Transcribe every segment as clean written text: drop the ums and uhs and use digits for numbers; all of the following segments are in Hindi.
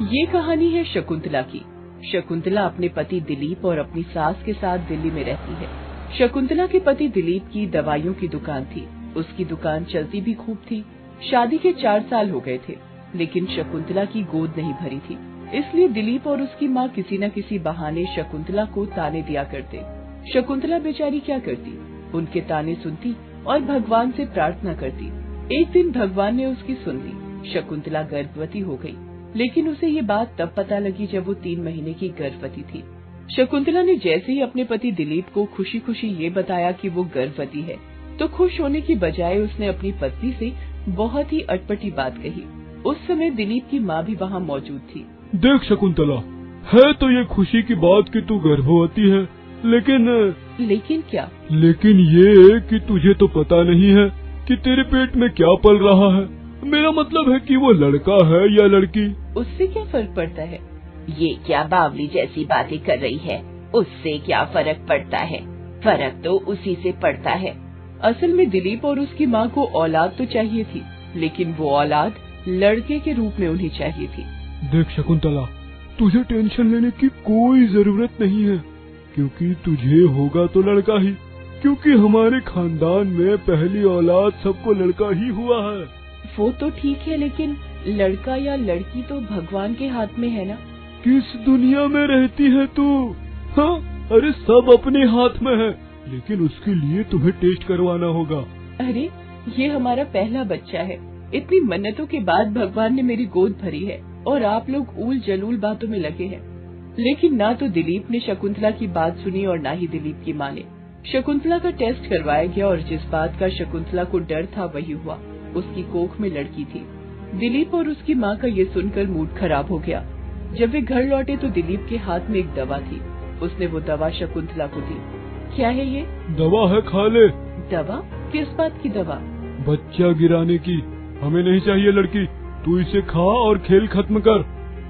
ये कहानी है शकुंतला की। शकुंतला अपने पति दिलीप और अपनी सास के साथ दिल्ली में रहती है। शकुंतला के पति दिलीप की दवाइयों की दुकान थी। उसकी दुकान चलती भी खूब थी। शादी के 4 साल हो गए थे, लेकिन शकुंतला की गोद नहीं भरी थी। इसलिए दिलीप और उसकी माँ किसी न किसी बहाने शकुंतला को ताने दिया करते। शकुंतला बेचारी क्या करती, उनके ताने सुनती और भगवान से प्रार्थना करती। एक दिन भगवान ने उसकी सुन ली। शकुंतला गर्भवती हो गई, लेकिन उसे ये बात तब पता लगी जब वो 3 महीने की गर्भवती थी। शकुंतला ने जैसे ही अपने पति दिलीप को खुशी खुशी ये बताया कि वो गर्भवती है, तो खुश होने की बजाय उसने अपनी पत्नी से बहुत ही अटपटी बात कही। उस समय दिलीप की माँ भी वहाँ मौजूद थी। देख शकुंतला, है तो ये खुशी की बात कि तू गर्भवती है, लेकिन क्या? लेकिन ये कि तुझे तो पता नहीं है कि तेरे पेट में क्या पल रहा है। मेरा मतलब है कि वो लड़का है या लड़की। उससे क्या फर्क पड़ता है? ये क्या बावली जैसी बातें कर रही है? उससे क्या फर्क पड़ता है? फर्क तो उसी से पड़ता है। असल में दिलीप और उसकी माँ को औलाद तो चाहिए थी, लेकिन वो औलाद लड़के के रूप में उन्हें चाहिए थी। देख शकुंतला, तुझे टेंशन लेने की कोई जरूरत नहीं है, क्योंकि तुझे होगा तो लड़का ही। क्योंकि हमारे खानदान में पहली औलाद सबको लड़का ही हुआ है। वो तो ठीक है, लेकिन लड़का या लड़की तो भगवान के हाथ में है ना। किस दुनिया में रहती है तू? हाँ, अरे सब अपने हाथ में है, लेकिन उसके लिए तुम्हें टेस्ट करवाना होगा। अरे ये हमारा पहला बच्चा है। इतनी मन्नतों के बाद भगवान ने मेरी गोद भरी है और आप लोग ऊल जलूल बातों में लगे हैं। लेकिन ना तो दिलीप ने शकुंतला की बात सुनी और ना ही दिलीप की माँ ने। शकुंतला का टेस्ट करवाया गया और जिस बात का शकुंतला को डर था वही हुआ। उसकी कोख में लड़की थी। दिलीप और उसकी माँ का ये सुनकर मूड खराब हो गया। जब वे घर लौटे तो दिलीप के हाथ में एक दवा थी। उसने वो दवा शकुंतला को दी। क्या है ये? दवा है, खा ले। दवा? किस बात की दवा? बच्चा गिराने की। हमें नहीं चाहिए लड़की, तू इसे खा और खेल खत्म कर।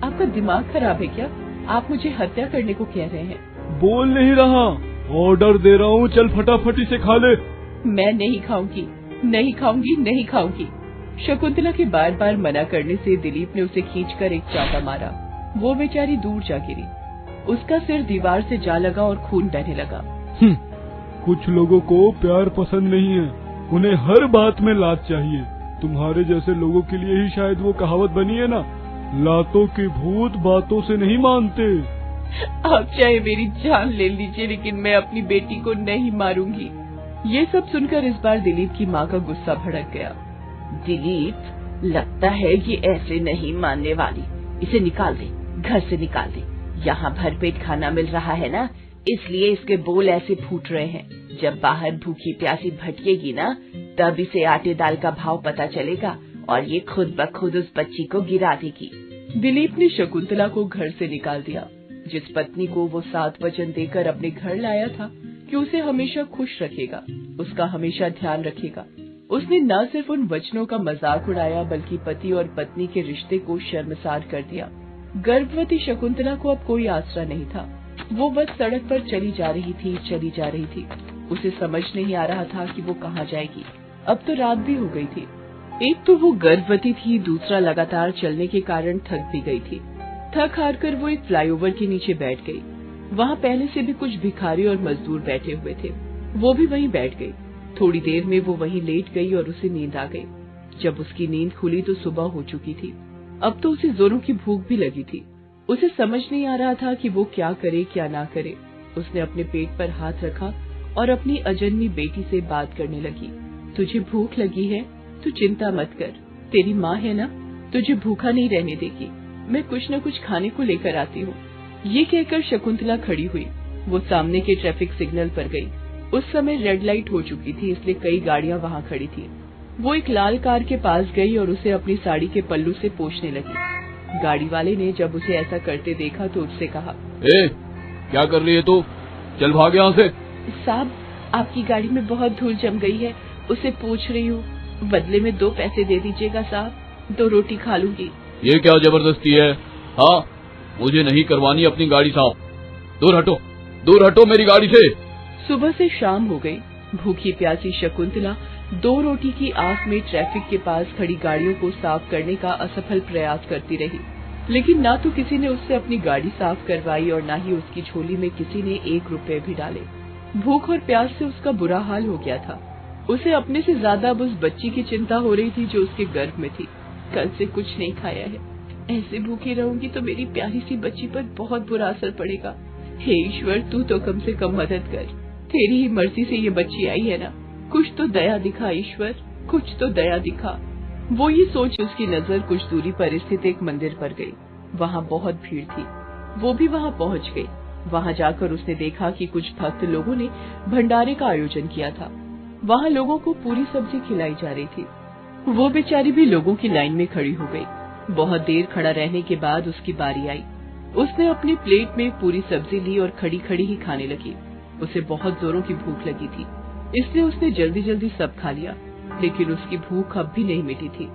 आपका दिमाग खराब है क्या? आप मुझे हत्या करने को कह रहे हैं? बोल नहीं रहा, ऑर्डर दे रहा हूँ, चल फटाफट इसे खा ले। मैं नहीं खाऊंगी, नहीं खाऊंगी, नहीं खाऊंगी। शकुंतला के बार बार मना करने से दिलीप ने उसे खींचकर एक चाटा मारा। वो बेचारी दूर जा गिरी। उसका सिर दीवार से जा लगा और खून बहने लगा। कुछ लोगों को प्यार पसंद नहीं है, उन्हें हर बात में लात चाहिए। तुम्हारे जैसे लोगों के लिए ही शायद वो कहावत बनी है ना, लातों के भूत बातों से नहीं मानते। आप चाहे मेरी जान ले लीजिए, लेकिन मैं अपनी बेटी को नहीं मारूंगी। ये सब सुनकर इस बार दिलीप की माँ का गुस्सा भड़क गया। दिलीप, लगता है ये ऐसे नहीं मानने वाली। इसे निकाल दे, घर से निकाल दे। यहाँ भरपेट खाना मिल रहा है ना, इसलिए इसके बोल ऐसे फूट रहे हैं। जब बाहर भूखी प्यासी भटकेगी ना, तब इसे आटे दाल का भाव पता चलेगा और ये खुद ब खुद उस बच्ची को गिरा देगी। दिलीप ने शकुंतला को घर से निकाल दिया। जिस पत्नी को वो 7 वचन देकर अपने घर लाया था कि उसे हमेशा खुश रखेगा, उसका हमेशा ध्यान रखेगा, उसने न सिर्फ उन वचनों का मजाक उड़ाया बल्कि पति और पत्नी के रिश्ते को शर्मसार कर दिया। गर्भवती शकुंतला को अब कोई आसरा नहीं था। वो बस सड़क पर चली जा रही थी। उसे समझ नहीं आ रहा था कि वो कहाँ जाएगी। अब तो रात भी हो गई थी। एक तो वो गर्भवती थी, दूसरा लगातार चलने के कारण थक भी गई थी। थक हार कर वो एक फ्लाईओवर के नीचे बैठ गई। वहाँ पहले से भी कुछ भिखारी और मजदूर बैठे हुए थे। वो भी वहीं बैठ गई। थोड़ी देर में वो वहीं लेट गई और उसे नींद आ गई। जब उसकी नींद खुली तो सुबह हो चुकी थी। अब तो उसे जोरों की भूख भी लगी थी। उसे समझ नहीं आ रहा था कि वो क्या करे क्या ना करे। उसने अपने पेट पर हाथ रखा और अपनी अजन्मी बेटी से बात करने लगी। तुझे भूख लगी है? तू चिंता मत कर, तेरी माँ है ना, तुझे भूखा नहीं रहने देगी। मैं कुछ न कुछ खाने को लेकर आती हूँ। ये कहकर शकुंतला खड़ी हुई। वो सामने के ट्रैफिक सिग्नल पर गई। उस समय रेड लाइट हो चुकी थी, इसलिए कई गाड़ियाँ वहाँ खड़ी थी। वो एक लाल कार के पास गई और उसे अपनी साड़ी के पल्लू से पोंछने लगी। गाड़ी वाले ने जब उसे ऐसा करते देखा तो उससे कहा, ए, क्या कर रही है तू? चल भाग यहाँ से। साहब, आपकी गाड़ी में बहुत धूल जम गई है, उसे पूछ रही हूँ। बदले में 2 पैसे दे दीजिएगा साहब, 2 रोटी खा लूंगी। ये क्या जबरदस्ती है? हाँ, मुझे नहीं करवानी अपनी गाड़ी साफ। दूर हटो मेरी गाड़ी से। सुबह से शाम हो गई। भूखी प्यासी शकुंतला 2 रोटी की आस में ट्रैफिक के पास खड़ी गाड़ियों को साफ करने का असफल प्रयास करती रही। लेकिन ना तो किसी ने उससे अपनी गाड़ी साफ करवाई और ना ही उसकी झोली में किसी ने 1 रुपए भी डाले। भूख और प्यास से उसका बुरा हाल हो गया था। उसे अपने से ज्यादा अब उस बच्ची की चिंता हो रही थी जो उसके गर्भ में थी। कल से कुछ नहीं खाया है, ऐसे भूखी रहूंगी तो मेरी प्यारी सी बच्ची पर बहुत बुरा असर पड़ेगा। हे ईश्वर, तू तो कम से कम मदद कर। तेरी ही मर्जी से ये बच्ची आई है ना, कुछ तो दया दिखा ईश्वर, कुछ तो दया दिखा। वो ये सोच उसकी नजर कुछ दूरी पर स्थित एक मंदिर पर गई। वहाँ बहुत भीड़ थी। वो भी वहाँ पहुँच गई। वहाँ जाकर उसने देखा कि कुछ भक्त लोगों ने भंडारे का आयोजन किया था। वहाँ लोगों को पूरी सब्जी खिलाई जा रही थी। वो बेचारी भी लोगों की लाइन में खड़ी हो गई। बहुत देर खड़ा रहने के बाद उसकी बारी आई। उसने अपनी प्लेट में पूरी सब्जी ली और खड़ी खड़ी ही खाने लगी। उसे बहुत जोरों की भूख लगी थी, इसलिए उसने जल्दी जल्दी सब खा लिया। लेकिन उसकी भूख अब भी नहीं मिटी थी।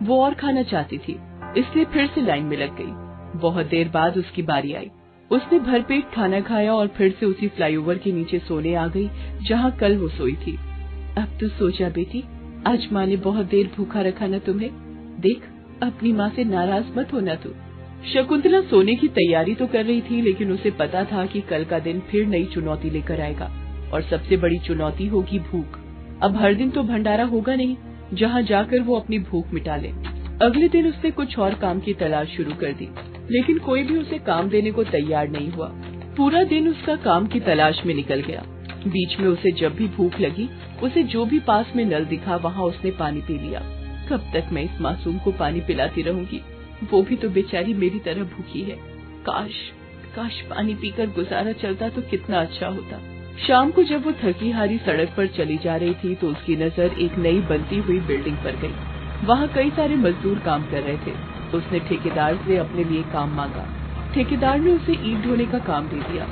वो और खाना चाहती थी, इसलिए फिर से लाइन में लग गई। बहुत देर बाद उसकी बारी आई। उसने भरपेट खाना खाया और फिर से उसी फ्लाईओवर के नीचे सोने आ गई जहाँ कल वो सोई थी। अब तो सो जा बेटी, आज माँ ने बहुत देर भूखा रखा ना तुम्हें। देख, अपनी माँ से नाराज मत होना तू। शकुंतला सोने की तैयारी तो कर रही थी, लेकिन उसे पता था कि कल का दिन फिर नई चुनौती लेकर आएगा और सबसे बड़ी चुनौती होगी भूख। अब हर दिन तो भंडारा होगा नहीं जहाँ जाकर वो अपनी भूख मिटा ले। अगले दिन उसने कुछ और काम की तलाश शुरू कर दी, लेकिन कोई भी उसे काम देने को तैयार नहीं हुआ। पूरा दिन उसका काम की तलाश में निकल गया। बीच में उसे जब भी भूख लगी, उसे जो भी पास में नल दिखा वहाँ उसने पानी पी लिया। कब तक मैं इस मासूम को पानी पिलाती रहूंगी? वो भी तो बेचारी मेरी तरह भूखी है। काश पानी पीकर गुजारा चलता तो कितना अच्छा होता। शाम को जब वो थकी हारी सड़क पर चली जा रही थी तो उसकी नजर एक नई बनती हुई बिल्डिंग पर गई। वहाँ कई सारे मजदूर काम कर रहे थे। उसने ठेकेदार से अपने लिए काम मांगा। ठेकेदार ने उसे ईंट ढोने का काम दे दिया।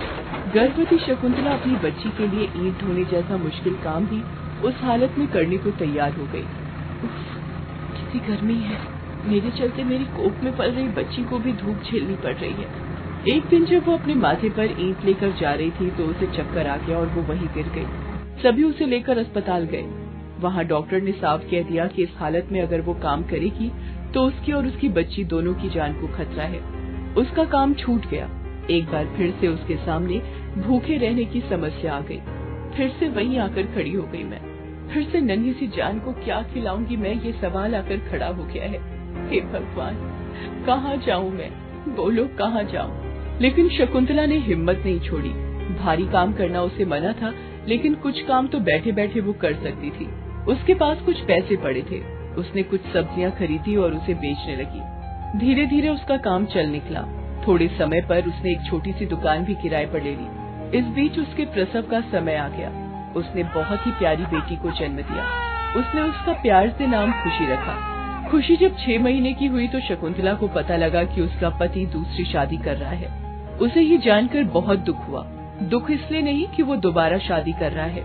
गर्भवती शकुंतला अपनी बच्ची के लिए ईंट ढोने जैसा मुश्किल काम भी उस हालत में करने को तैयार हो गई। कितनी गर्मी है, मेरे चलते मेरी कोख में पल रही बच्ची को भी धूप झेलनी पड़ रही है। एक दिन जब वो अपने माथे पर ईंट लेकर जा रही थी तो उसे चक्कर आ गया और वो वहीं गिर गई। सभी उसे लेकर अस्पताल गए। वहाँ डॉक्टर ने साफ कह दिया कि इस हालत में अगर वो काम करेगी तो उसकी और उसकी बच्ची दोनों की जान को खतरा है। उसका काम छूट गया। एक बार फिर से उसके सामने भूखे रहने की समस्या आ गई। फिर से वहीं आकर खड़ी हो गई मैं। फिर से नन्ही सी जान को क्या खिलाऊंगी मैं, ये सवाल आकर खड़ा हो गया है। हे भगवान, कहाँ जाऊँ मैं? बोलो कहाँ जाऊँ? लेकिन शकुंतला ने हिम्मत नहीं छोड़ी। भारी काम करना उसे मना था, लेकिन कुछ काम तो बैठे बैठे वो कर सकती थी। उसके पास कुछ पैसे पड़े थे। उसने कुछ सब्जियां खरीदी और उसे बेचने लगी। धीरे धीरे उसका काम चल निकला। थोड़े समय पर उसने एक छोटी सी दुकान भी किराए पर ले ली। इस बीच उसके प्रसव का समय आ गया। उसने बहुत ही प्यारी बेटी को जन्म दिया। उसने उसका प्यार से नाम खुशी रखा। खुशी जब 6 महीने की हुई तो शकुंतला को पता लगा कि उसका पति दूसरी शादी कर रहा है। उसे ये जानकर बहुत दुख हुआ। दुख इसलिए नहीं कि वो दोबारा शादी कर रहा है,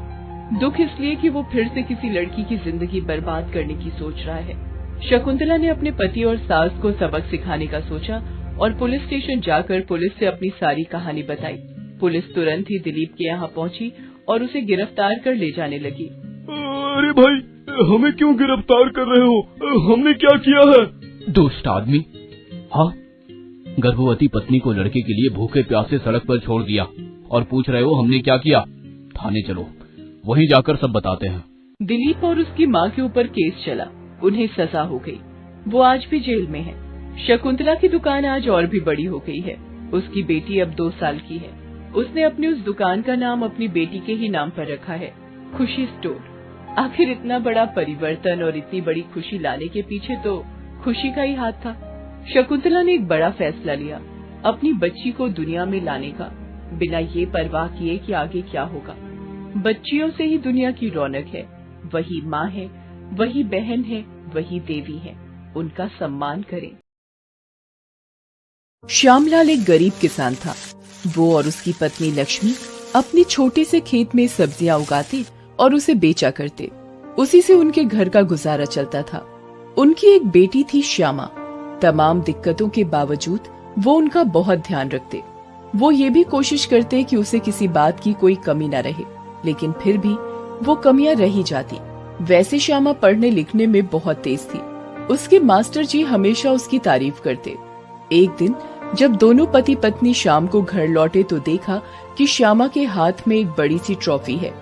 दुख इसलिए कि वो फिर से किसी लड़की की जिंदगी बर्बाद करने की सोच रहा है। शकुंतला ने अपने पति और सास को सबक सिखाने का सोचा और पुलिस स्टेशन जाकर पुलिस से अपनी सारी कहानी बताई। पुलिस तुरंत ही दिलीप के यहाँ पहुँची और उसे गिरफ्तार कर ले जाने लगी। अरे भाई, हमें क्यों गिरफ्तार कर रहे हो? हमने क्या किया है? दुष्ट आदमी। हाँ, गर्भवती पत्नी को लड़के के लिए भूखे प्यासे सड़क पर छोड़ दिया और पूछ रहे हो हमने क्या किया? थाने चलो, वहीं जाकर सब बताते हैं। दिलीप और उसकी माँ के ऊपर केस चला। उन्हें सजा हो गई। वो आज भी जेल में है। शकुंतला की दुकान आज और भी बड़ी हो गई है। उसकी बेटी अब 2 साल की है। उसने अपनी उस दुकान का नाम अपनी बेटी के ही नाम पर रखा है, खुशी स्टोर। आखिर इतना बड़ा परिवर्तन और इतनी बड़ी खुशी लाने के पीछे तो खुशी का ही हाथ था। शकुंतला ने एक बड़ा फैसला लिया, अपनी बच्ची को दुनिया में लाने का, बिना ये परवाह किए कि आगे क्या होगा। बच्चियों से ही दुनिया की रौनक है। वही माँ है, वही बहन है, वही देवी है। उनका सम्मान करें। श्यामलाल एक गरीब किसान था। वो और उसकी पत्नी लक्ष्मी अपने छोटे से खेत में सब्जियां उगाते और उसे बेचा करते। उसी से उनके घर का गुजारा चलता था। उनकी एक बेटी थी श्यामा। तमाम दिक्कतों के बावजूद वो उनका बहुत ध्यान रखते। वो ये भी कोशिश करते कि उसे किसी बात की कोई कमी न रहे, लेकिन फिर भी वो कमियां रह ही जाती। वैसे श्यामा पढ़ने लिखने में बहुत तेज थी। उसके मास्टर जी हमेशा उसकी तारीफ करते। एक दिन जब दोनों पति पत्नी शाम को घर लौटे तो देखा कि श्यामा के हाथ में एक बड़ी सी ट्रॉफी है,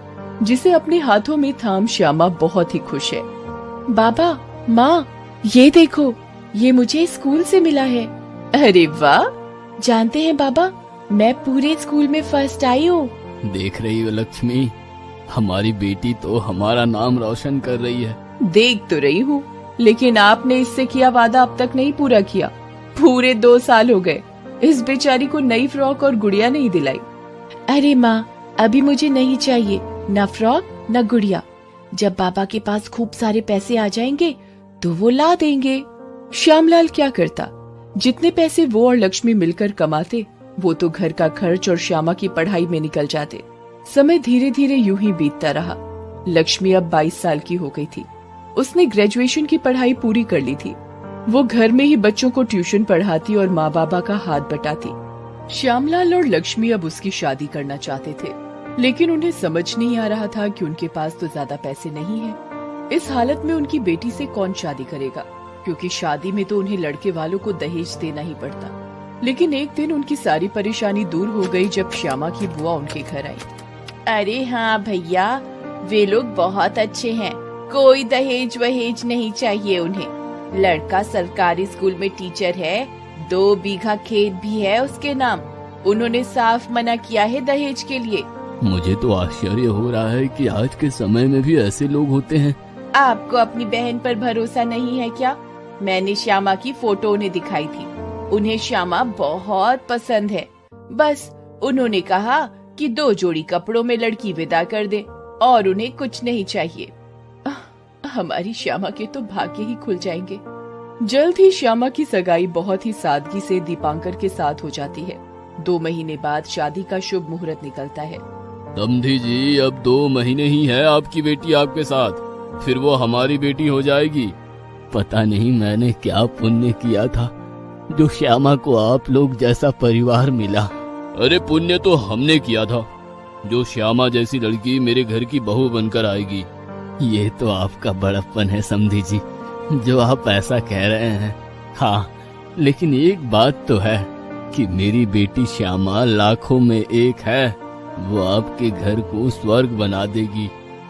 जिसे अपने हाथों में थाम श्यामा बहुत ही खुश है। बाबा, माँ, ये देखो, ये मुझे स्कूल से मिला है। अरे वाह! जानते हैं बाबा, मैं पूरे स्कूल में फर्स्ट आई हूँ। देख रही हो लक्ष्मी, हमारी बेटी तो हमारा नाम रोशन कर रही है। देख तो रही हूँ, लेकिन आपने इससे किया वादा अब तक नहीं पूरा किया। पूरे 2 साल हो गए, इस बेचारी को नई फ्रॉक और गुड़िया नहीं दिलाई। अरे माँ, अभी मुझे नहीं चाहिए न फ्रॉक न गुड़िया। जब बाबा के पास खूब सारे पैसे आ जाएंगे तो वो ला देंगे। श्यामलाल क्या करता? जितने पैसे वो और लक्ष्मी मिलकर कमाते, वो तो घर का खर्च और श्यामा की पढ़ाई में निकल जाते। समय धीरे धीरे यूं ही बीतता रहा। लक्ष्मी अब 22 साल की हो गई थी। उसने ग्रेजुएशन की पढ़ाई पूरी कर ली थी। वो घर में ही बच्चों को ट्यूशन पढ़ाती और माँ बाबा का हाथ बटाती। श्यामलाल और लक्ष्मी अब उसकी शादी करना चाहते थे, लेकिन उन्हें समझ नहीं आ रहा था कि उनके पास तो ज्यादा पैसे नहीं हैं। इस हालत में उनकी बेटी से कौन शादी करेगा, क्योंकि शादी में तो उन्हें लड़के वालों को दहेज देना ही पड़ता। लेकिन एक दिन उनकी सारी परेशानी दूर हो गई जब श्यामा की बुआ उनके घर आई। अरे हाँ भैया, वे लोग बहुत अच्छे हैं, कोई दहेज वहेज नहीं चाहिए उन्हें। लड़का सरकारी स्कूल में टीचर है, 2 बीघा खेत भी है उसके नाम। उन्होंने साफ मना किया है दहेज के लिए। मुझे तो आश्चर्य हो रहा है कि आज के समय में भी ऐसे लोग होते हैं। आपको अपनी बहन पर भरोसा नहीं है क्या? मैंने श्यामा की फोटो उन्हें दिखाई थी। उन्हें श्यामा बहुत पसंद है। बस उन्होंने कहा कि 2 जोड़ी कपड़ों में लड़की विदा कर दे और उन्हें कुछ नहीं चाहिए। हमारी श्यामा के तो भाग्य ही खुल जाएंगे। जल्द ही श्यामा की सगाई बहुत ही सादगी से दीपांकर के साथ हो जाती है। 2 महीने बाद शादी का शुभ मुहूर्त निकलता है। समधी जी, अब 2 महीने ही है आपकी बेटी आपके साथ, फिर वो हमारी बेटी हो जाएगी। पता नहीं मैंने क्या पुण्य किया था जो श्यामा को आप लोग जैसा परिवार मिला। अरे पुण्य तो हमने किया था जो श्यामा जैसी लड़की मेरे घर की बहू बनकर आएगी। ये तो आपका बड़प्पन है समधी जी, जो आप ऐसा कह रहे हैं। हाँ, लेकिन एक बात तो है कि मेरी बेटी श्यामा लाखों में एक है, वो आपके घर को स्वर्ग बना देगी।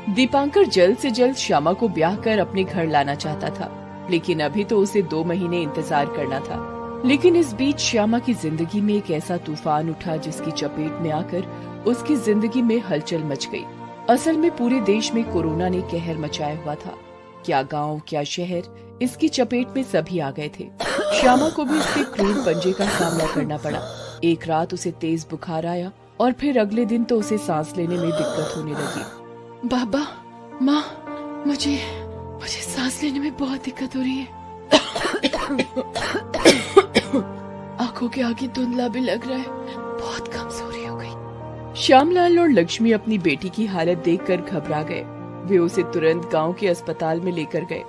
दीपांकर जल्द से जल्द श्यामा को ब्याह कर अपने घर लाना चाहता था, लेकिन अभी तो उसे 2 महीने इंतजार करना था। लेकिन इस बीच श्यामा की जिंदगी में एक ऐसा तूफान उठा जिसकी चपेट में आकर उसकी जिंदगी में हलचल मच गई। असल में पूरे देश में कोरोना ने कहर मचाया हुआ था। क्या गांव, क्या शहर, इसकी चपेट में सभी आ गए थे। श्यामा को भी इसके क्रूर पंजे का सामना करना पड़ा। एक रात उसे तेज बुखार आया और फिर अगले दिन तो उसे सांस लेने में दिक्कत होने लगी। बाबा, माँ, मुझे सांस लेने में बहुत दिक्कत हो रही है। आंखों के आगे धुंधला भी लग रहा है, बहुत कमजोरी हो गई। श्यामलाल और लक्ष्मी अपनी बेटी की हालत देखकर घबरा गए। वे उसे तुरंत गांव के अस्पताल में लेकर गए।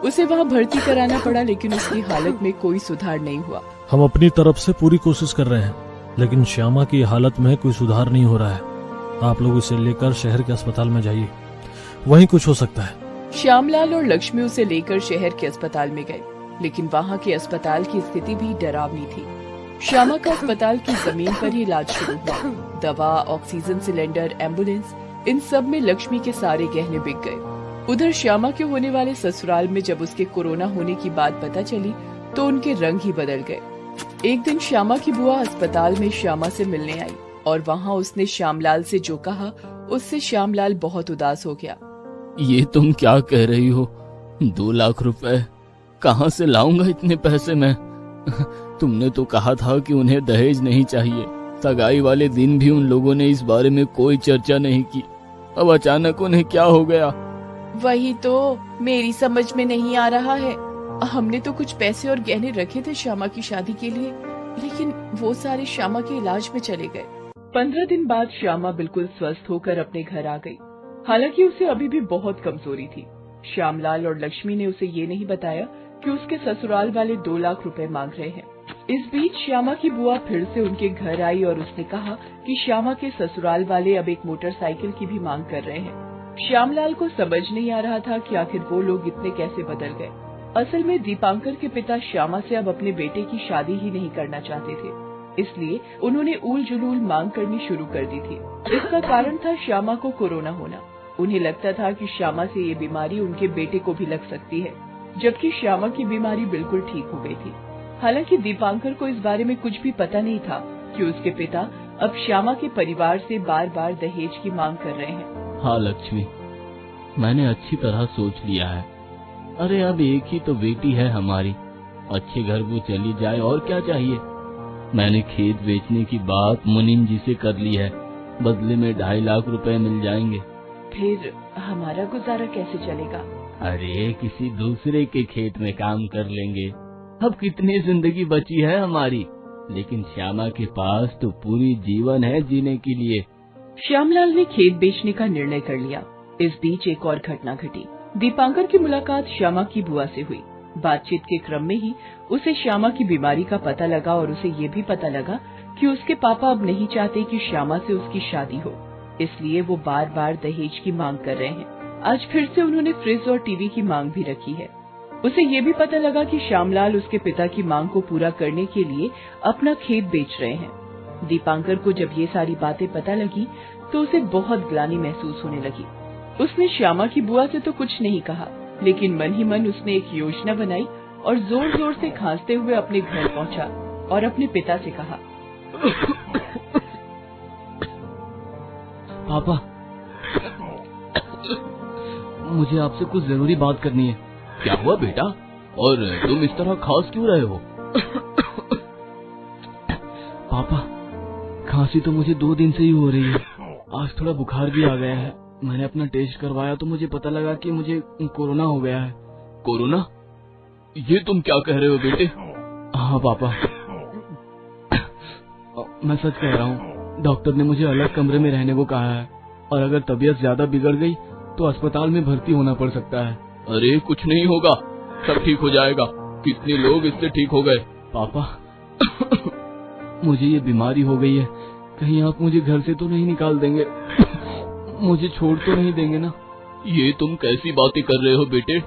उसे वहां भर्ती कराना पड़ा, लेकिन उसकी हालत में कोई सुधार नहीं हुआ। हम अपनी तरफ से पूरी कोशिश कर रहे हैं, लेकिन श्यामा की हालत में कोई सुधार नहीं हो रहा है। आप लोग इसे लेकर शहर के अस्पताल में जाइए, वहीं कुछ हो सकता है। श्यामलाल और लक्ष्मी उसे लेकर शहर के अस्पताल में गए, लेकिन वहाँ के अस्पताल की स्थिति भी डरावनी थी। श्यामा का अस्पताल की जमीन पर ही इलाज शुरू हुआ। दवा, ऑक्सीजन सिलेंडर, एम्बुलेंस, इन सब में लक्ष्मी के सारे गहने बिक गए। उधर श्यामा के होने वाले ससुराल में जब उसके कोरोना होने की बात पता चली तो उनके रंग ही बदल गए। एक दिन श्यामा की बुआ अस्पताल में श्यामा से मिलने आई और वहाँ उसने श्यामलाल से जो कहा उससे श्यामलाल बहुत उदास हो गया। ये तुम क्या कह रही हो? 2 लाख रुपए कहाँ से लाऊंगा इतने पैसे मैं? तुमने तो कहा था कि उन्हें दहेज नहीं चाहिए। सगाई वाले दिन भी उन लोगों ने इस बारे में कोई चर्चा नहीं की। अब अचानक उन्हें क्या हो गया? वही तो मेरी समझ में नहीं आ रहा है। हमने तो कुछ पैसे और गहने रखे थे श्यामा की शादी के लिए, लेकिन वो सारे श्यामा के इलाज में चले गए। 15 दिन बाद श्यामा बिल्कुल स्वस्थ होकर अपने घर आ गई। हालांकि उसे अभी भी बहुत कमजोरी थी। श्यामलाल और लक्ष्मी ने उसे ये नहीं बताया कि उसके ससुराल वाले 2 लाख रुपए मांग रहे हैं। इस बीच श्यामा की बुआ फिर से उनके घर आई और उसने कहा कि श्यामा के ससुराल वाले अब एक मोटरसाइकिल की भी मांग कर रहे हैं। श्यामलाल को समझ नहीं आ रहा था कि आखिर वो लोग इतने कैसे बदल गए। असल में दीपांकर के पिता श्यामा से अब अपने बेटे की शादी ही नहीं करना चाहते थे, इसलिए उन्होंने ऊल जुलूल मांग करनी शुरू कर दी थी। इसका कारण था श्यामा को कोरोना होना। उन्हें लगता था कि श्यामा से ये बीमारी उनके बेटे को भी लग सकती है, जबकि श्यामा की बीमारी बिल्कुल ठीक हो गई थी। हालांकि दीपांकर को इस बारे में कुछ भी पता नहीं था कि उसके पिता अब श्यामा के परिवार से बार बार दहेज की मांग कर रहे हैं। हाँ लक्ष्मी, मैंने अच्छी तरह सोच लिया है। अरे अब एक ही तो बेटी है हमारी, अच्छे घर वो चली जाए और क्या चाहिए। मैंने खेत बेचने की बात मुनीम जी से कर ली है, बदले में 2.5 लाख रुपए मिल जाएंगे। फिर हमारा गुजारा कैसे चलेगा? अरे किसी दूसरे के खेत में काम कर लेंगे। अब कितनी जिंदगी बची है हमारी, लेकिन श्यामा के पास तो पूरी जीवन है जीने के लिए। श्यामलाल ने खेत बेचने का निर्णय कर लिया। इस बीच एक और घटना घटी। दीपांकर की मुलाकात श्यामा की बुआ से हुई। बातचीत के क्रम में ही उसे श्यामा की बीमारी का पता लगा और उसे ये भी पता लगा कि उसके पापा अब नहीं चाहते कि श्यामा से उसकी शादी हो, इसलिए वो बार बार दहेज की मांग कर रहे हैं। आज फिर से उन्होंने फ्रिज और टीवी की मांग भी रखी है। उसे ये भी पता लगा कि श्यामलाल उसके पिता की मांग को पूरा करने के लिए अपना खेत बेच रहे हैं। दीपांकर को जब ये सारी बातें पता लगी तो उसे बहुत ग्लानि महसूस होने लगी। उसने श्यामा की बुआ से तो कुछ नहीं कहा, लेकिन मन ही मन उसने एक योजना बनाई और जोर जोर से खांसते हुए अपने घर पहुंचा और अपने पिता से कहा, पापा, मुझे आपसे कुछ जरूरी बात करनी है। क्या हुआ बेटा, और तुम इस तरह खांस क्यों रहे हो? पापा, खांसी तो मुझे 2 दिन से ही हो रही है। आज थोड़ा बुखार भी आ गया है। मैंने अपना टेस्ट करवाया तो मुझे पता लगा कि मुझे कोरोना हो गया है। कोरोना? ये तुम क्या कह रहे हो बेटे? हाँ पापा, मैं सच कह रहा हूँ। डॉक्टर ने मुझे अलग कमरे में रहने को कहा है और अगर तबीयत ज्यादा बिगड़ गई तो अस्पताल में भर्ती होना पड़ सकता है। अरे कुछ नहीं होगा, सब ठीक हो जाएगा। कितने लोग इससे ठीक हो गए। पापा, मुझे ये बीमारी हो गई है, कहीं आप मुझे घर से तो नहीं निकाल देंगे? मुझे छोड़ तो नहीं देंगे ना? ये तुम कैसी बातें कर रहे हो बेटे?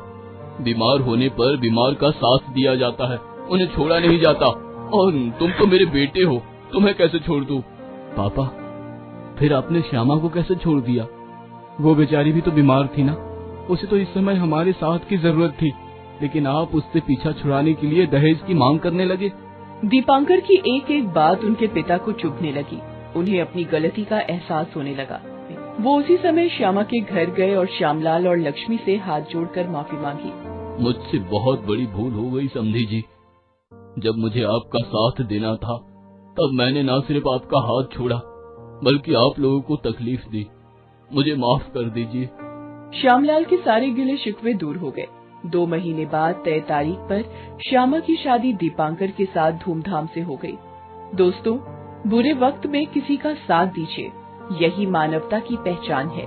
बीमार होने पर बीमार का साथ दिया जाता है, उन्हें छोड़ा नहीं जाता। और तुम तो मेरे बेटे हो, तुम्हें कैसे छोड़ दूं? पापा, फिर आपने श्यामा को कैसे छोड़ दिया? वो बेचारी भी तो बीमार थी ना, उसे तो इस समय हमारे साथ की जरूरत थी, लेकिन आप उससे पीछा छुड़ाने के लिए दहेज की मांग करने लगे। दीपांकर की एक एक बात उनके पिता को चुभने लगी। उन्हें अपनी गलती का एहसास होने लगा। वो उसी समय श्यामा के घर गए और श्यामलाल और लक्ष्मी से हाथ जोड़कर माफी मांगी। मुझसे बहुत बड़ी भूल हो गई समधी जी। जब मुझे आपका साथ देना था तब मैंने न सिर्फ आपका हाथ छोड़ा बल्कि आप लोगों को तकलीफ दी। मुझे माफ कर दीजिए। श्यामलाल के सारे गिले शिकवे दूर हो गए। 2 महीने बाद तय तारीख पर श्यामा की शादी दीपांकर के साथ धूमधाम से हो गई। दोस्तों, बुरे वक्त में किसी का साथ दीजिए, यही मानवता की पहचान है।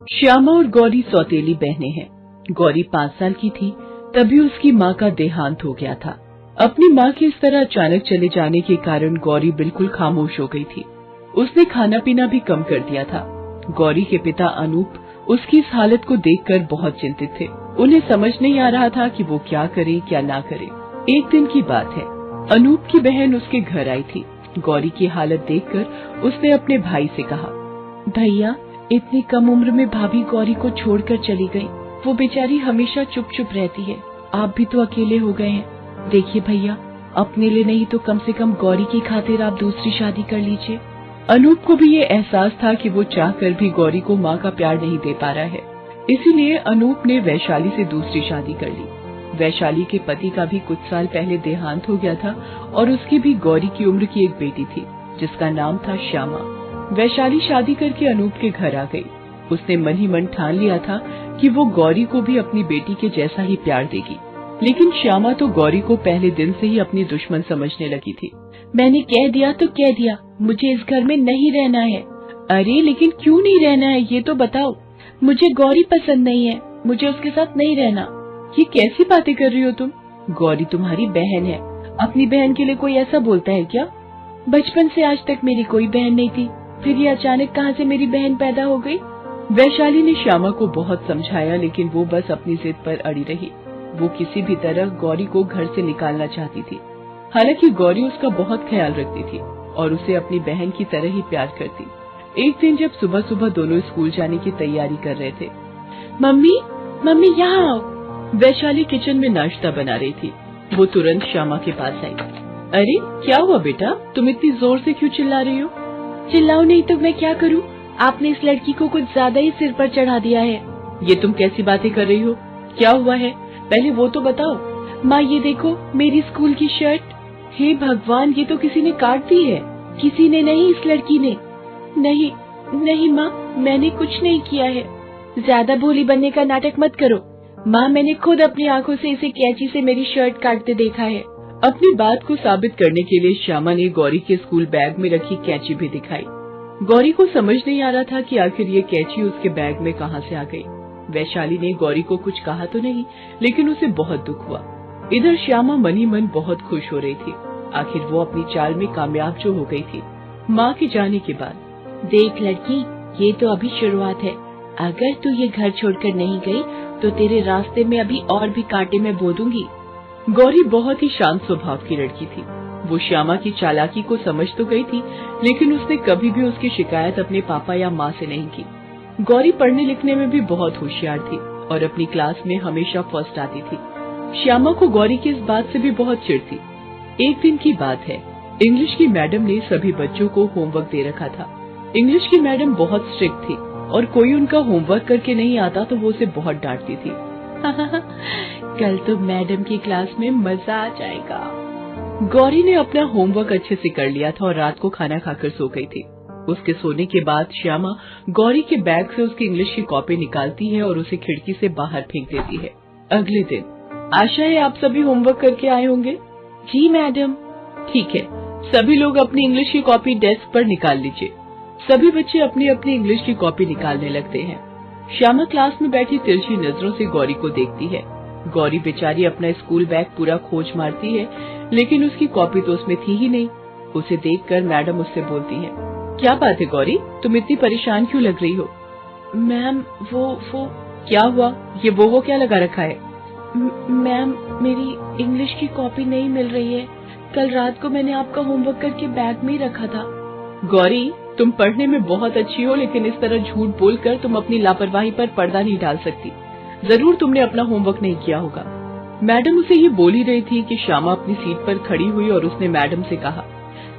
श्यामा और गौरी सौतेली बहनें हैं। गौरी 5 साल की थी तभी उसकी माँ का देहांत हो गया था। अपनी माँ के इस तरह अचानक चले जाने के कारण गौरी बिल्कुल खामोश हो गई थी। उसने खाना पीना भी कम कर दिया था। गौरी के पिता अनूप उसकी इस हालत को देखकर बहुत चिंतित थे। उन्हें समझ नहीं आ रहा था कि वो क्या करे क्या ना करे। एक दिन की बात है, अनूप की बहन उसके घर आई थी। गौरी की हालत देखकर उसने अपने भाई से कहा, भैया, इतनी कम उम्र में भाभी गौरी को छोड़कर चली गई। वो बेचारी हमेशा चुप चुप रहती है। आप भी तो अकेले हो गए हैं। देखिए भैया, अपने लिए नहीं तो कम से कम गौरी की खातिर आप दूसरी शादी कर लीजिए। अनूप को भी ये एहसास था कि वो चाहकर भी गौरी को माँ का प्यार नहीं दे पा रहा है, इसीलिए अनूप ने वैशाली से दूसरी शादी कर ली। वैशाली के पति का भी कुछ साल पहले देहांत हो गया था और उसकी भी गौरी की उम्र की एक बेटी थी जिसका नाम था श्यामा। वैशाली शादी करके अनूप के घर आ गई। उसने मन ही मन ठान लिया था कि वो गौरी को भी अपनी बेटी के जैसा ही प्यार देगी, लेकिन श्यामा तो गौरी को पहले दिन से ही अपनी दुश्मन समझने लगी थी। मैंने कह दिया तो कह दिया, मुझे इस घर में नहीं रहना है। अरे लेकिन क्यों नहीं रहना है, ये तो बताओ। मुझे गौरी पसंद नहीं है, मुझे उसके साथ नहीं रहना। ये कैसी बातें कर रही हो तुम? गौरी तुम्हारी बहन है, अपनी बहन के लिए कोई ऐसा बोलता है क्या? बचपन से आज तक मेरी कोई बहन नहीं थी, फिर ये अचानक कहाँ से मेरी बहन पैदा हो गई? वैशाली ने श्यामा को बहुत समझाया, लेकिन वो बस अपनी जिद पर अड़ी रही। वो किसी भी तरह गौरी को घर से निकालना चाहती थी। हालांकि गौरी उसका बहुत ख्याल रखती थी और उसे अपनी बहन की तरह ही प्यार करती। एक दिन जब सुबह सुबह दोनों स्कूल जाने की तैयारी कर रहे थे, मम्मी मम्मी यहाँ आओ। वैशाली किचन में नाश्ता बना रही थी। वो तुरंत श्यामा के पास आई। अरे क्या हुआ बेटा, तुम इतनी जोर से क्यों चिल्ला रही हो? चिल्लाओ नहीं तो मैं क्या करूं? आपने इस लड़की को कुछ ज्यादा ही सिर पर चढ़ा दिया है। ये तुम कैसी बातें कर रही हो? क्या हुआ है पहले वो तो बताओ। माँ ये देखो मेरी स्कूल की शर्ट। हे भगवान, ये तो किसी ने काट दी है। किसी ने नहीं, इस लड़की ने। नहीं नहीं माँ, मैंने कुछ नहीं किया है। ज्यादा भोली बनने का नाटक मत करो। माँ मैंने खुद अपनी आंखों से इसे कैंची से मेरी शर्ट काटते देखा है। अपनी बात को साबित करने के लिए श्यामा ने गौरी के स्कूल बैग में रखी कैंची भी दिखाई। गौरी को समझ नहीं आ रहा था कि आखिर ये कैंची उसके बैग में कहाँ से आ गई। वैशाली ने गौरी को कुछ कहा तो नहीं, लेकिन उसे बहुत दुख हुआ। इधर श्यामा मन ही मन बहुत खुश हो रही थी। आखिर वो अपनी चाल में कामयाब जो हो गई थी माँ के जाने के बाद। देख लड़की, ये तो अभी शुरुआत है। अगर तू ये घर छोड़कर नहीं गई तो तेरे रास्ते में अभी और भी कांटे में बो दूंगी। गौरी बहुत ही शांत स्वभाव की लड़की थी। वो श्यामा की चालाकी को समझ तो गई थी, लेकिन उसने कभी भी उसकी शिकायत अपने पापा या माँ से नहीं की। गौरी पढ़ने लिखने में भी बहुत होशियार थी और अपनी क्लास में हमेशा फर्स्ट आती थी। श्यामा को गौरी की इस बात से भी बहुत चिढ़ थी। एक दिन की बात है, इंग्लिश की मैडम ने सभी बच्चों को होमवर्क दे रखा था। इंग्लिश की मैडम बहुत स्ट्रिक्ट थी और कोई उनका होमवर्क करके नहीं आता तो वो उसे बहुत डांटती थी। कल तो मैडम की क्लास में मजा आ जाएगा। गौरी ने अपना होमवर्क अच्छे से कर लिया था और रात को खाना खाकर सो गई थी। उसके सोने के बाद श्यामा गौरी के बैग से उसकी इंग्लिश की कॉपी निकालती है और उसे खिड़की से बाहर फेंक देती है। अगले दिन, आशा है आप सभी होमवर्क करके आए होंगे। जी मैडम। ठीक है, सभी लोग अपनी इंग्लिश की कॉपी डेस्क पर निकाल लीजिए। सभी बच्चे अपनी अपनी इंग्लिश की कॉपी निकालने लगते हैं। श्यामा क्लास में बैठी तिरछी नजरों से गौरी को देखती है। गौरी बेचारी अपना स्कूल बैग पूरा खोज मारती है, लेकिन उसकी कॉपी तो उसमें थी ही नहीं। उसे देखकर मैडम उससे बोलती है, क्या बात है गौरी, तुम इतनी परेशान क्यों लग रही हो? मैम वो क्या हुआ? ये वो क्या लगा रखा है? मैम मेरी इंग्लिश की कॉपी नहीं मिल रही है। कल रात को मैंने आपका होमवर्क करके बैग में ही रखा था। गौरी, तुम पढ़ने में बहुत अच्छी हो, लेकिन इस तरह झूठ बोलकर तुम अपनी लापरवाही पर पर्दा नहीं डाल सकती। जरूर तुमने अपना होमवर्क नहीं किया होगा। मैडम उसे ये बोल ही रही थी कि श्यामा अपनी सीट पर खड़ी हुई और उसने मैडम से कहा,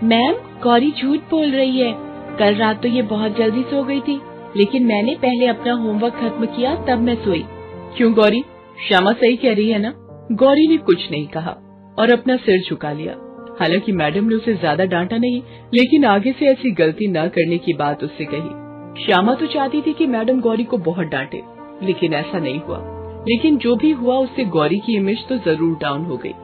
मैम गौरी झूठ बोल रही है। कल रात तो ये बहुत जल्दी सो गई थी, लेकिन मैंने पहले अपना होमवर्क खत्म किया तब मैं सोई। क्यों गौरी, श्यामा सही कह रही है ना? गौरी ने कुछ नहीं कहा और अपना सिर झुका लिया। हालांकि मैडम ने उसे ज्यादा डांटा नहीं, लेकिन आगे से ऐसी गलती न करने की बात उससे कही। श्यामा तो चाहती थी कि मैडम गौरी को बहुत डांटे, लेकिन ऐसा नहीं हुआ। लेकिन जो भी हुआ उससे गौरी की इमेज तो जरूर डाउन हो गई।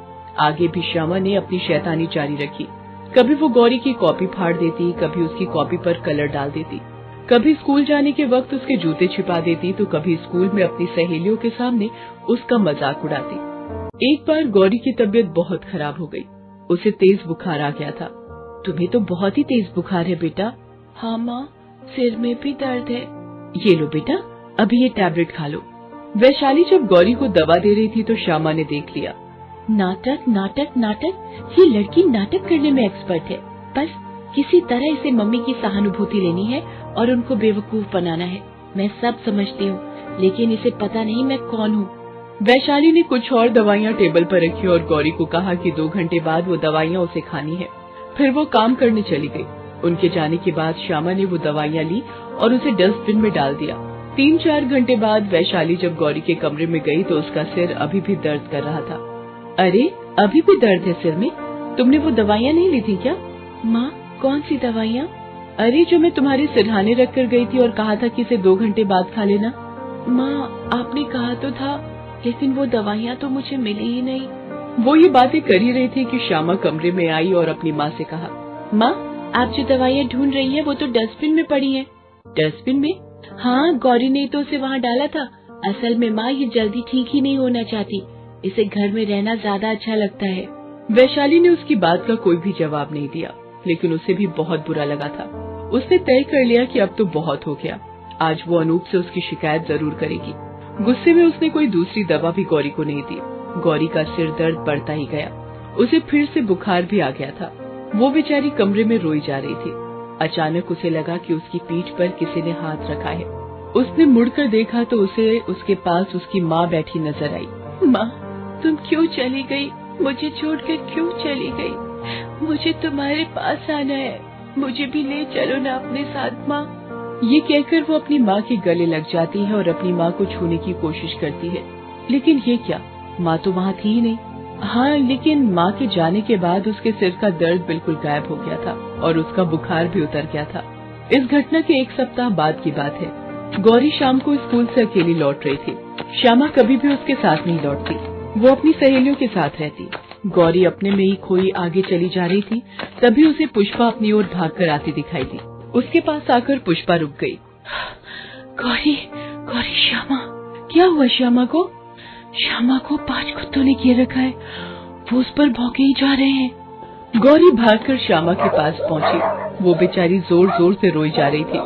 आगे भी श्यामा ने अपनी शैतानी जारी रखी। कभी वो गौरी की कॉपी फाड़ देती, कभी उसकी कॉपी पर कलर डाल देती, कभी स्कूल जाने के वक्त उसके जूते छिपा देती, तो कभी स्कूल में अपनी सहेलियों के सामने उसका मजाक उड़ाती। एक बार गौरी की तबीयत बहुत खराब हो गई। उसे तेज बुखार आ गया था। तुम्हें तो बहुत ही तेज बुखार है बेटा। हाँ माँ, सिर में भी दर्द है। ये लो बेटा, अभी ये टैबलेट खा लो। वैशाली जब गौरी को दवा दे रही थी तो श्यामा ने देख लिया। नाटक नाटक नाटक, ये लड़की नाटक करने में एक्सपर्ट है। बस किसी तरह इसे मम्मी की सहानुभूति लेनी है और उनको बेवकूफ बनाना है। मैं सब समझती हूँ, लेकिन इसे पता नहीं मैं कौन हूँ। वैशाली ने कुछ और दवाइयाँ टेबल पर रखी और गौरी को कहा कि 2 घंटे बाद वो दवाइयाँ उसे खानी है। फिर वो काम करने चली गई। उनके जाने के बाद श्यामा ने वो दवाइयाँ ली और उसे डस्टबिन में डाल दिया। 3-4 घंटे बाद वैशाली जब गौरी के कमरे में गई तो उसका सिर अभी भी दर्द कर रहा था। अरे, अभी भी दर्द है सिर में? तुमने वो दवाइयाँ नहीं ली थी क्या? माँ, कौन सी दवाइयाँ? अरे, जो मैं तुम्हारे सिरहाने रख कर गई थी और कहा था कि इसे 2 घंटे बाद खा लेना। माँ, आपने कहा तो था, लेकिन वो दवाइयाँ तो मुझे मिली ही नहीं। वो ये बातें कर ही रही थी कि श्यामा कमरे में आई और अपनी माँ से कहा, माँ, आप जो दवाइयाँ ढूंढ रही हैं वो तो डस्टबिन में पड़ी हैं। डस्टबिन में? हाँ, गौरी ने तो उसे वहाँ डाला था। असल में माँ, ये जल्दी ठीक ही नहीं होना चाहती। इसे घर में रहना ज्यादा अच्छा लगता है। वैशाली ने उसकी बात का कोई भी जवाब नहीं दिया, लेकिन उसे भी बहुत बुरा लगा था। उसने तय कर लिया कि अब तो बहुत हो गया, आज वो अनूप से उसकी शिकायत जरूर करेगी। गुस्से में उसने कोई दूसरी दवा भी गौरी को नहीं दी। गौरी का सिर दर्द बढ़ता ही गया। उसे फिर से बुखार भी आ गया था। वो बेचारी कमरे में रोई जा रही थी। अचानक उसे लगा कि उसकी पीठ पर किसी ने हाथ रखा है। उसने मुड़कर देखा तो उसे उसके पास उसकी माँ बैठी नजर आई। माँ, तुम क्यों चली गई? मुझे छोड़कर क्यों चली गई? मुझे तुम्हारे पास आना है, मुझे भी ले चलो ना अपने साथ माँ। ये कहकर वो अपनी माँ के गले लग जाती है और अपनी माँ को छूने की कोशिश करती है, लेकिन ये क्या, माँ तो वहाँ थी ही नहीं। हाँ, लेकिन माँ के जाने के बाद उसके सिर का दर्द बिल्कुल गायब हो गया था और उसका बुखार भी उतर गया था। इस घटना के 1 सप्ताह बाद की बात है। गौरी शाम को स्कूल से अकेली लौट रही थी। श्यामा कभी भी उसके साथ नहीं लौटती, वो अपनी सहेलियों के साथ रहती। गौरी अपने में ही खोई आगे चली जा रही थी, तभी उसे पुष्पा अपनी ओर भागकर आती दिखाई दी। उसके पास आकर पुष्पा रुक गई। गौरी, गौरी, श्यामा, क्या हुआ श्यामा को? श्यामा को 5 कुत्तों ने घेर रखा है, वो उस पर भौंके ही जा रहे हैं। गौरी भागकर श्यामा के पास पहुंची। वो बेचारी जोर जोर से रोई जा रही थी।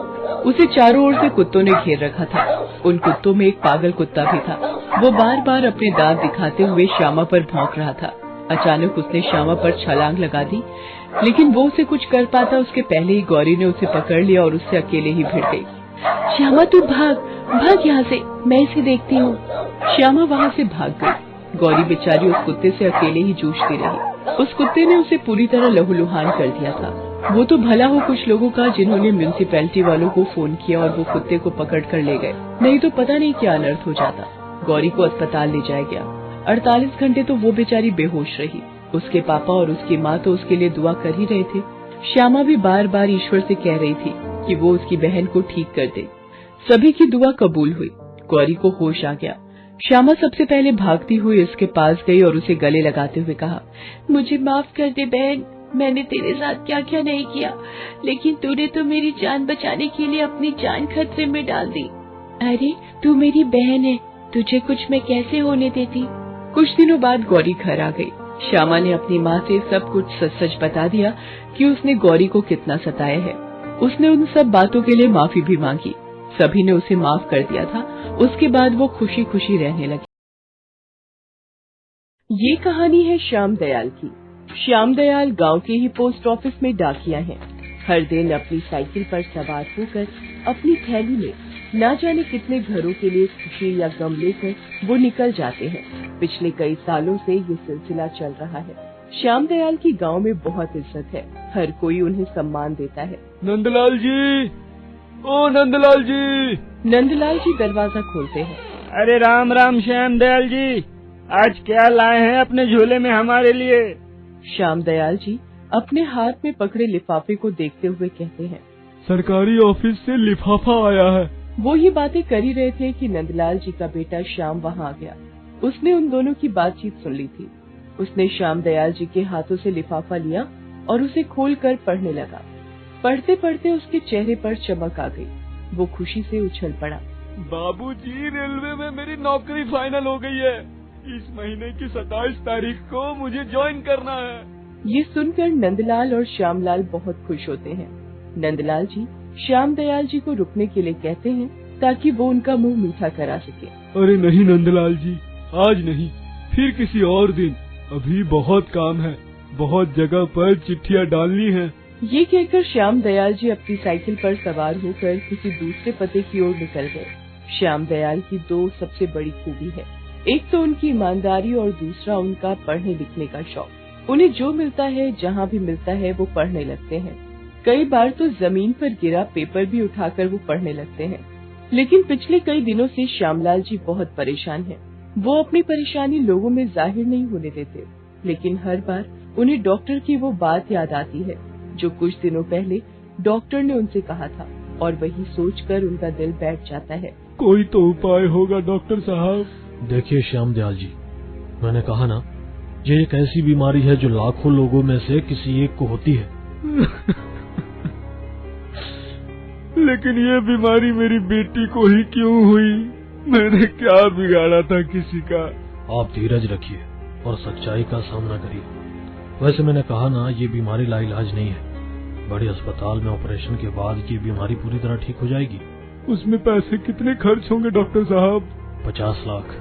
उसे चारों ओर से कुत्तों ने घेर रखा था। उन कुत्तों में एक पागल कुत्ता भी था। वो बार बार अपने दांत दिखाते हुए श्यामा पर भौंक रहा था। अचानक उसने श्यामा पर छलांग लगा दी, लेकिन वो उसे कुछ कर पाता उसके पहले ही गौरी ने उसे पकड़ लिया और उससे अकेले ही भिड़ गई। श्यामा, तू भाग, भाग यहाँ से, मैं इसे देखती हूँ। श्यामा वहाँ से भाग गई। गौरी बेचारी उस कुत्ते से अकेले ही जूझती रही। उस कुत्ते ने उसे पूरी तरह लहूलुहान कर दिया था। वो तो भला हो कुछ लोगों का जिन्होंने म्यूनिसिपैलिटी वालों को फोन किया और वो कुत्ते को पकड़ कर ले गए, नहीं तो पता नहीं क्या अनर्थ हो जाता। गौरी को अस्पताल ले जाया गया। 48 घंटे तो वो बेचारी बेहोश रही। उसके पापा और उसकी माँ तो उसके लिए दुआ कर ही रहे थे। श्यामा भी बार बार ईश्वर से कह रही थी कि वो उसकी बहन को ठीक कर दे। सभी की दुआ कबूल हुई। गौरी को होश आ गया। श्यामा सबसे पहले भागती हुई उसके पास गई और उसे गले लगाते हुए कहा, मुझे माफ कर दे बहन, मैंने तेरे साथ क्या क्या नहीं किया, लेकिन तूने तो मेरी जान बचाने के लिए अपनी जान खतरे में डाल दी। अरे तू मेरी बहन है, तुझे कुछ मैं कैसे होने देती। कुछ दिनों बाद गौरी घर आ गई। श्यामा ने अपनी माँ से सब कुछ सच सच बता दिया कि उसने गौरी को कितना सताया है। उसने उन सब बातों के लिए माफी भी मांगी। सभी ने उसे माफ कर दिया था। उसके बाद वो खुशी खुशी रहने लगी। ये कहानी है श्याम दयाल की। श्याम दयाल गांव के ही पोस्ट ऑफिस में डाकिया हैं। हर दिन अपनी साइकिल पर सवार होकर अपनी थैली में ना जाने कितने घरों के लिए खुशी या गम लेकर वो निकल जाते हैं। पिछले कई सालों से ये सिलसिला चल रहा है। श्याम दयाल की गांव में बहुत इज्जत है। हर कोई उन्हें सम्मान देता है। नंदलाल जी, ओ नंदलाल जी। नंदलाल जी दरवाजा खोलते हैं। अरे राम राम श्याम दयाल जी, आज क्या लाए हैं अपने झोले में हमारे लिए? श्याम दयाल जी अपने हाथ में पकड़े लिफाफे को देखते हुए कहते हैं, सरकारी ऑफिस से लिफाफा आया है। वो ये बातें कर ही रहे थे कि नंदलाल जी का बेटा श्याम वहाँ आ गया। उसने उन दोनों की बातचीत सुन ली थी। उसने श्याम दयाल जी के हाथों से लिफाफा लिया और उसे खोलकर पढ़ने लगा। पढ़ते पढ़ते उसके चेहरे पर चमक आ गई। वो खुशी से उछल पड़ा। बाबूजी, रेलवे में मेरी नौकरी फाइनल हो गई है। इस महीने की 27 तारीख को मुझे ज्वाइन करना है। ये सुनकर नंदलाल और श्यामलाल बहुत खुश होते हैं। नंदलाल जी श्याम दयाल जी को रुकने के लिए कहते हैं ताकि वो उनका मुंह मीठा करा सके। अरे नहीं नंदलाल जी, आज नहीं, फिर किसी और दिन। अभी बहुत काम है, बहुत जगह पर चिट्ठियाँ डालनी है। ये कहकर श्याम दयाल जी अपनी साइकिल पर सवार होकर किसी दूसरे पते की ओर निकल गए। श्याम दयाल की 2 सबसे बड़ी खूबी है। एक तो उनकी ईमानदारी और दूसरा उनका पढ़ने लिखने का शौक। उन्हें जो मिलता है, जहाँ भी मिलता है, वो पढ़ने लगते हैं। कई बार तो जमीन पर गिरा पेपर भी उठाकर वो पढ़ने लगते हैं। लेकिन पिछले कई दिनों से श्यामलाल जी बहुत परेशान हैं। वो अपनी परेशानी लोगों में जाहिर नहीं होने देते, लेकिन हर बार उन्हें डॉक्टर की वो बात याद आती है जो कुछ दिनों पहले डॉक्टर ने उनसे कहा था, और वही सोचकर उनका दिल बैठ जाता है। कोई तो उपाय होगा डॉक्टर साहब। देखिए श्याम दयाल जी, मैंने कहा ना, ये एक ऐसी बीमारी है जो लाखों लोगों में से किसी एक को होती है। लेकिन ये बीमारी मेरी बेटी को ही क्यों हुई? मैंने क्या बिगाड़ा था किसी का? आप धीरज रखिए और सच्चाई का सामना करिए। वैसे मैंने कहा ना, ये बीमारी लाइलाज नहीं है। बड़े अस्पताल में ऑपरेशन के बाद ये बीमारी पूरी तरह ठीक हो जाएगी। उसमें पैसे कितने खर्च होंगे डॉक्टर साहब? 50 लाख।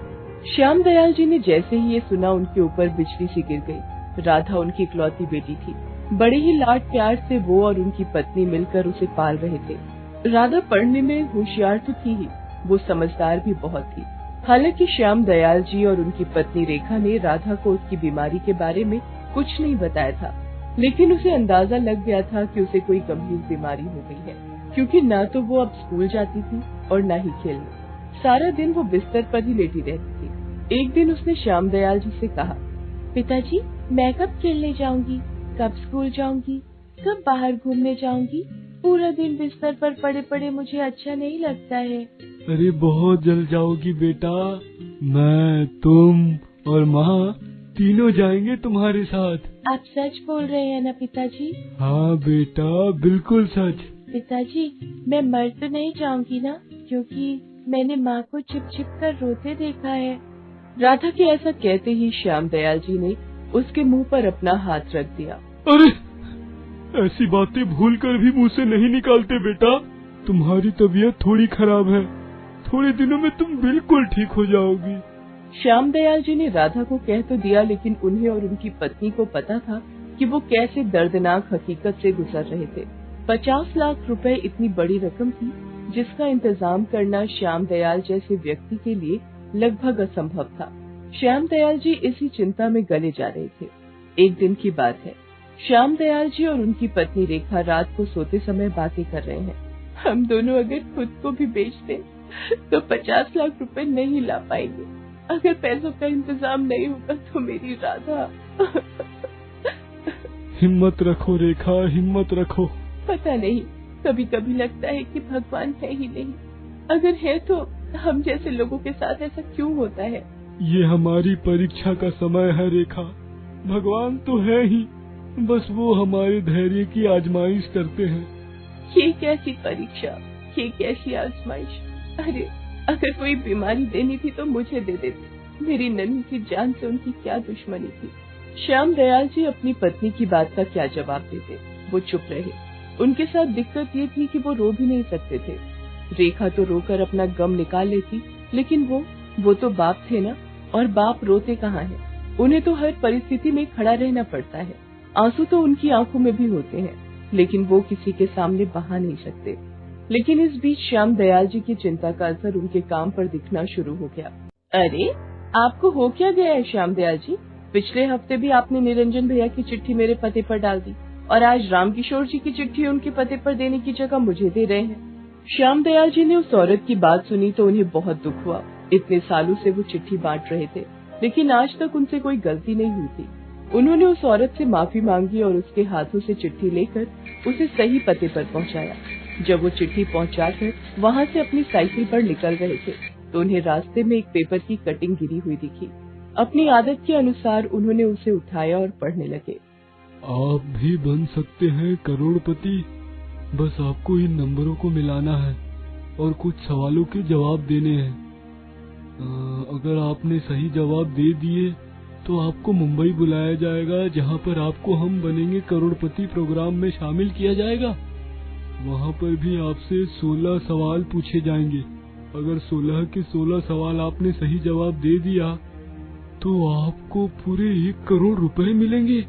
श्याम दयाल जी ने जैसे ही ये सुना उनके ऊपर बिजली सी गिर गई। राधा उनकी इकलौती बेटी थी। बड़े ही लाड प्यार से वो और उनकी पत्नी मिलकर उसे पाल रहे थे। राधा पढ़ने में होशियार तो थी ही, वो समझदार भी बहुत थी। हालांकि श्याम दयाल जी और उनकी पत्नी रेखा ने राधा को उसकी बीमारी के बारे में कुछ नहीं बताया था, लेकिन उसे अंदाजा लग गया था कि उसे कोई गंभीर बीमारी हो गई है, क्योंकि न तो वो अब स्कूल जाती थी और न ही खेलने। सारा दिन वो बिस्तर पर ही लेटी रहती थी। एक दिन उसने श्याम दयाल जी से कहा, पिताजी मैं कब खेलने जाऊंगी, कब स्कूल जाऊंगी, कब बाहर घूमने जाऊंगी? पूरा दिन बिस्तर पर पड़े पड़े मुझे अच्छा नहीं लगता है। अरे बहुत जल्द जाओगी बेटा, मैं तुम और माँ तीनों जाएंगे तुम्हारे साथ। आप सच बोल रहे हैं ना पिताजी? हाँ बेटा बिल्कुल सच। पिताजी मैं मर तो नहीं जाऊंगी ना, क्योंकि मैंने माँ को छिप छिप कर रोते देखा है। राधा के ऐसा कहते ही श्याम दयाल जी ने उसके मुंह पर अपना हाथ रख दिया। अरे ऐसी बातें भूल कर भी मुंह से नहीं निकालते बेटा, तुम्हारी तबीयत थोड़ी खराब है, थोड़े दिनों में तुम बिल्कुल ठीक हो जाओगी। श्याम दयाल जी ने राधा को कह तो दिया, लेकिन उन्हें और उनकी पत्नी को पता था कि वो कैसे दर्दनाक हकीकत से गुजर रहे थे। 50 लाख रुपए इतनी बड़ी रकम थी जिसका इंतजाम करना श्याम दयाल जैसे व्यक्ति के लिए लगभग असंभव था। श्याम दयाल जी इसी चिंता में गले जा रहे थे। एक दिन की बात है, श्याम दयाल जी और उनकी पत्नी रेखा रात को सोते समय बातें कर रहे हैं। हम दोनों अगर खुद को भी बेच दें तो 50 लाख रुपए नहीं ला पाएंगे। अगर पैसों का इंतजाम नहीं होगा तो मेरी राधा। हिम्मत रखो रेखा, हिम्मत रखो। पता नहीं, कभी कभी लगता है कि भगवान है ही नहीं। अगर है तो हम जैसे लोगों के साथ ऐसा क्यों होता है? ये हमारी परीक्षा का समय है रेखा। भगवान तो है ही, बस वो हमारे धैर्य की आजमाइश करते हैं। ये कैसी परीक्षा, ये कैसी आजमाइश? अरे अगर कोई बीमारी देनी थी तो मुझे दे देती। मेरी नन्ही की जान से उनकी क्या दुश्मनी थी? श्याम दयाल जी अपनी पत्नी की बात का क्या जवाब देते? वो चुप रहे। उनके साथ दिक्कत ये थी कि वो रो भी नहीं सकते थे। रेखा तो रोकर अपना गम निकाल लेती, लेकिन वो तो बाप थे ना, और बाप रोते कहाँ हैं? उन्हें तो हर परिस्थिति में खड़ा रहना पड़ता है। आंसू तो उनकी आंखों में भी होते हैं, लेकिन वो किसी के सामने बहा नहीं सकते। लेकिन इस बीच श्याम दयाल जी की चिंता का असर उनके काम पर दिखना शुरू हो गया। अरे आपको हो क्या गया है श्याम दयाल जी? पिछले हफ्ते भी आपने निरंजन भैया की चिट्ठी मेरे पते पर डाल दी, और आज रामकिशोर जी की चिट्ठी उनके पते पर देने की जगह मुझे दे रहे हैं। श्याम दयाल जी ने उस औरत की बात सुनी तो उन्हें बहुत दुख हुआ। इतने सालों से वो चिट्ठी बांट रहे थे, लेकिन आज तक उनसे कोई गलती नहीं हुई थी। उन्होंने उस औरत से माफी मांगी और उसके हाथों से चिट्ठी लेकर उसे सही पते पर पहुंचाया। जब वो चिट्ठी पहुंचाकर वहां से अपनी साइकिल पर निकल रहे थे तो उन्हें रास्ते में एक पेपर की कटिंग गिरी हुई दिखी। अपनी आदत के अनुसार उन्होंने उसे उठाया और पढ़ने लगे। आप भी बन सकते हैं करोड़पति, बस आपको इन नंबरों को मिलाना है और कुछ सवालों के जवाब देने हैं। अगर आपने सही जवाब दे दिए तो आपको मुंबई बुलाया जाएगा, जहां पर आपको हम बनेंगे करोड़पति प्रोग्राम में शामिल किया जाएगा। वहां पर भी आपसे 16 सवाल पूछे जाएंगे। अगर 16 के 16 सवाल आपने सही जवाब दे दिया तो आपको पूरे 1 करोड़ रुपए मिलेंगे।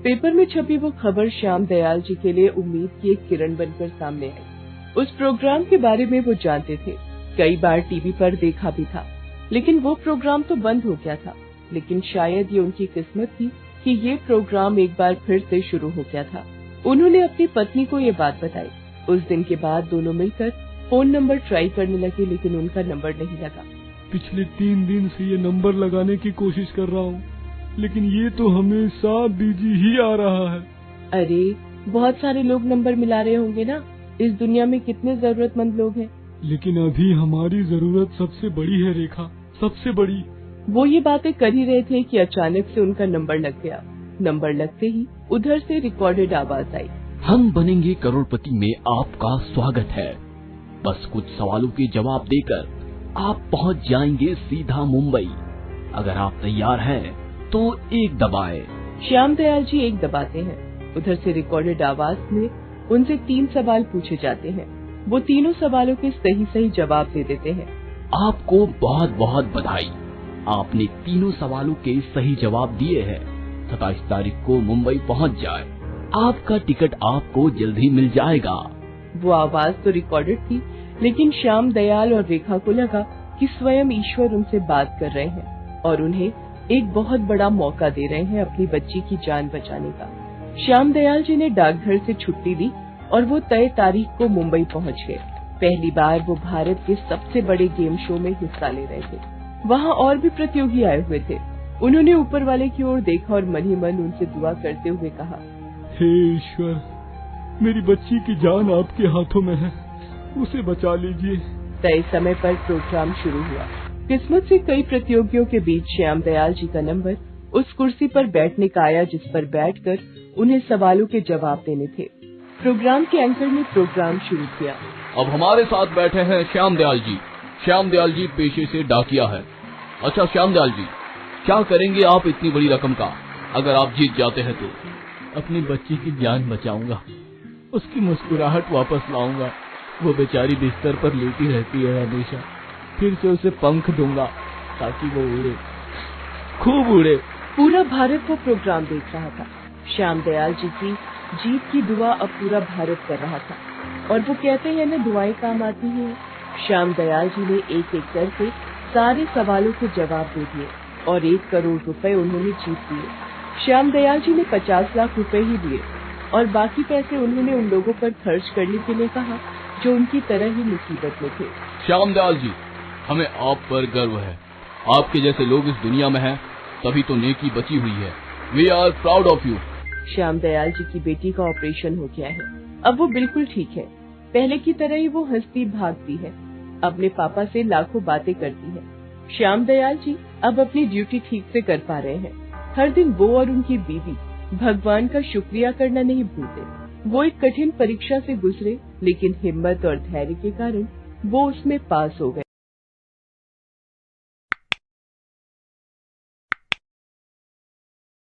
पेपर में छपी वो खबर श्याम दयाल जी के लिए उम्मीद की एक किरण बनकर सामने आई। उस प्रोग्राम के बारे में वो जानते थे, कई बार टीवी पर देखा भी था, लेकिन वो प्रोग्राम तो बंद हो गया था। लेकिन शायद ये उनकी किस्मत थी कि ये प्रोग्राम एक बार फिर से शुरू हो गया था। उन्होंने अपनी पत्नी को ये बात बताई। उस दिन के बाद दोनों मिलकर फोन नंबर ट्राई करने लगे, लेकिन उनका नंबर नहीं लगा। पिछले 3 दिन से ये नंबर लगाने की कोशिश कर रहा हूँ, लेकिन ये तो हमेशा बिजी ही आ रहा है। अरे बहुत सारे लोग नंबर मिला रहे होंगे ना, इस दुनिया में कितने जरूरतमंद लोग हैं। लेकिन अभी हमारी जरूरत सबसे बड़ी है रेखा, सबसे बड़ी। वो ये बातें कर ही रहे थे कि अचानक से उनका नंबर लग गया। नंबर लगते ही उधर से रिकॉर्डेड आवाज आई। हम बनेंगे करोड़पति में आपका स्वागत है। बस कुछ सवालों के जवाब देकर आप पहुंच जाएंगे सीधा मुंबई। अगर आप तैयार हैं तो 1 दबाएं। श्याम दयाल जी 1 दबाते हैं। उधर से रिकॉर्डेड आवाज में उनसे 3 सवाल पूछे जाते हैं। वो तीनों सवालों के सही सही जवाब दे देते हैं। आपको बहुत बहुत बधाई, आपने तीनों सवालों के सही जवाब दिए हैं। 27 तारीख को मुंबई पहुंच जाए, आपका टिकट आपको जल्द ही मिल जाएगा। वो आवाज तो रिकॉर्डेड थी, लेकिन श्याम दयाल और रेखा को लगा कि स्वयं ईश्वर उनसे बात कर रहे हैं और उन्हें एक बहुत बड़ा मौका दे रहे हैं अपनी बच्ची की जान बचाने का। श्याम दयाल जी ने डाकघर से छुट्टी ली और वो तय तारीख को मुंबई पहुंच गए। पहली बार वो भारत के सबसे बड़े गेम शो में हिस्सा ले रहे थे। वहाँ और भी प्रतियोगी आए हुए थे। उन्होंने ऊपर वाले की ओर देखा और मन ही मन उनसे दुआ करते हुए कहा, हे ईश्वर, मेरी बच्ची की जान आपके हाथों में है, उसे बचा लीजिए। तय समय पर प्रोग्राम शुरू हुआ। किस्मत से कई प्रतियोगियों के बीच श्याम दयाल जी का नंबर उस कुर्सी पर बैठने का आया जिस पर बैठकर उन्हें सवालों के जवाब देने थे। प्रोग्राम के एंकर ने प्रोग्राम शुरू किया। अब हमारे साथ बैठे हैं श्याम दयाल जी। श्याम दयाल जी पेशे से डाकिया है। अच्छा श्याम दयाल जी, क्या करेंगे आप इतनी बड़ी रकम का अगर आप जीत जाते हैं तो? अपनी बच्ची की जान बचाऊंगा, उसकी मुस्कुराहट वापस लाऊंगा। वो बेचारी बिस्तर पर लेटी रहती है हमेशा, फिर से उसे पंख दूंगा ताकि वो उड़े, खूब उड़े। पूरा भारत वो प्रोग्राम देख रहा था। श्याम दयाल जी की जीत की दुआ अब पूरा भारत कर रहा था और वो कहते हैं ना, दुआएं काम आती हैं। श्याम दयाल जी ने एक एक करके सारे सवालों के जवाब दे दिए और 1 करोड़ रुपए उन्होंने जीत लिए। श्याम दयाल जी ने 50 लाख रुपए ही दिए और बाकी पैसे उन्होंने उन लोगों पर खर्च करने के लिए कहा जो उनकी तरह ही मुसीबत में थे। श्याम दयाल जी, हमें आप पर गर्व है। आपके जैसे लोग इस दुनिया में हैं, तभी तो नेकी बची हुई है। We are proud of you. Shyam Dayal ji की बेटी का ऑपरेशन हो गया है। अब वो बिल्कुल ठीक है। पहले की तरह ही वो हंसती भागती है, अपने पापा से लाखों बातें करती है। श्याम दयाल जी अब अपनी ड्यूटी ठीक से कर पा रहे हैं। हर दिन वो और उनकी बीवी भगवान का शुक्रिया करना नहीं भूलते। वो एक कठिन परीक्षा से गुजरे, लेकिन हिम्मत और धैर्य के कारण वो उसमें पास हो गए।